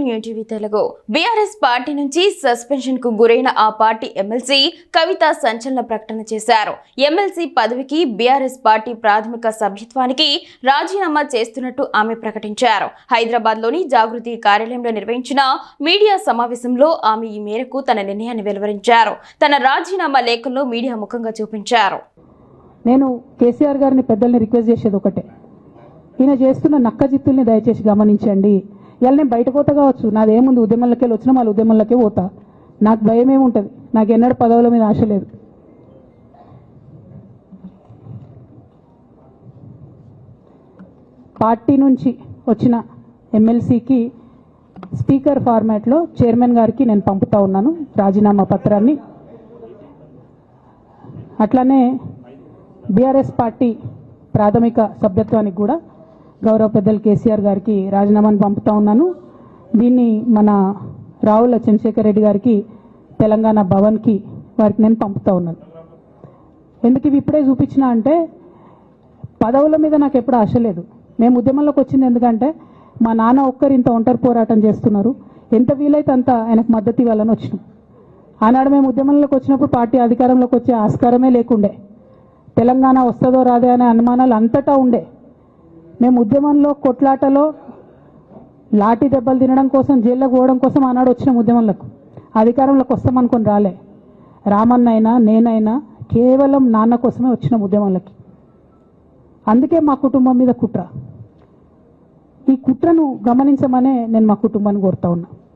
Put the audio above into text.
New TV Telugu BRS party నుంచి suspension కు గురైన ఆ పార్టీ ఎమ్మెల్సీ కవిత సంచలన ప్రకటన చేశారు. ఎమ్మెల్సీ పదవికి బీఆర్ఎస్ పార్టీ ప్రాథమిక సభ్యత్వానికి రాజీనామా చేస్తున్నట్టు ఆమె ప్రకటించారు. హైదరాబాద్ లోని జాగృతి కార్యాలయంలో నిర్వహించిన మీడియా సమావేశంలో ఆమె ఈ మేరకు తన నిర్ణయాన్ని వెలువరించారు. తన రాజీనామా లేఖను మీడియా ముఖంగా చూపించారు. నేను కేసీఆర్ గారిని పెద్దల్ని రిక్వెస్ట్ చేసేది ఒకటే, ఈయన చేస్తున్న నక్కజిత్తుల్ని దయచేసి గమనించండి. ఇలా నేను బయట పోతా కావచ్చు, నాదేముంది, ఉద్యమంలోకి వెళ్ళి వచ్చిన వాళ్ళ ఉద్యమంలోకే పోతా, నాకు భయం ఏముంటుంది, నాకు ఎన్నడూ పదవుల మీద ఆశ లేదు. పార్టీ నుంచి వచ్చిన ఎమ్మెల్సీకి స్పీకర్ ఫార్మాట్లో చైర్మన్ గారికి నేను పంపుతా ఉన్నాను రాజీనామా పత్రాన్ని. అట్లానే బీఆర్ఎస్ పార్టీ ప్రాథమిక సభ్యత్వానికి కూడా గౌరవ పెద్దలు కేసీఆర్ గారికి రాజీనామాను పంపుతా ఉన్నాను. దీన్ని మన రావుల చంద్రశేఖర్ రెడ్డి గారికి తెలంగాణ భవన్కి వారికి నేను పంపుతా ఉన్నాను. ఎందుకు ఇవి ఇప్పుడే చూపించినా అంటే పదవుల మీద నాకు ఎప్పుడు ఆశ లేదు. మేము ఉద్యమంలోకి వచ్చింది ఎందుకంటే మా నాన్న ఒక్కరు ఇంత ఒంటరి పోరాటం చేస్తున్నారు, ఎంత వీలైతే అంత ఆయనకు మద్దతు ఇవ్వాలని వచ్చినాం. ఆనాడు మేము ఉద్యమంలోకి వచ్చినప్పుడు పార్టీ అధికారంలోకి వచ్చే ఆస్కారమే లేకుండే, తెలంగాణ వస్తుందో రాదే అనే అనుమానాలు అంతటా ఉండే. మేము ఉద్యమంలో కొట్లాటలో లాఠీ దెబ్బలు తినడం కోసం, జైల్లోకి పోవడం కోసం ఆనాడు వచ్చిన ఉద్యమంలోకి అధికారంలోకి వస్తామనుకొని రాలే. రామన్న అయినా నేనైనా కేవలం నాన్న కోసమే వచ్చిన ఉద్యమంలోకి. అందుకే మా కుటుంబం మీద కుట్ర. ఈ కుట్రను గమనించమనే నేను మా కుటుంబాన్ని కోరుతా ఉన్నా.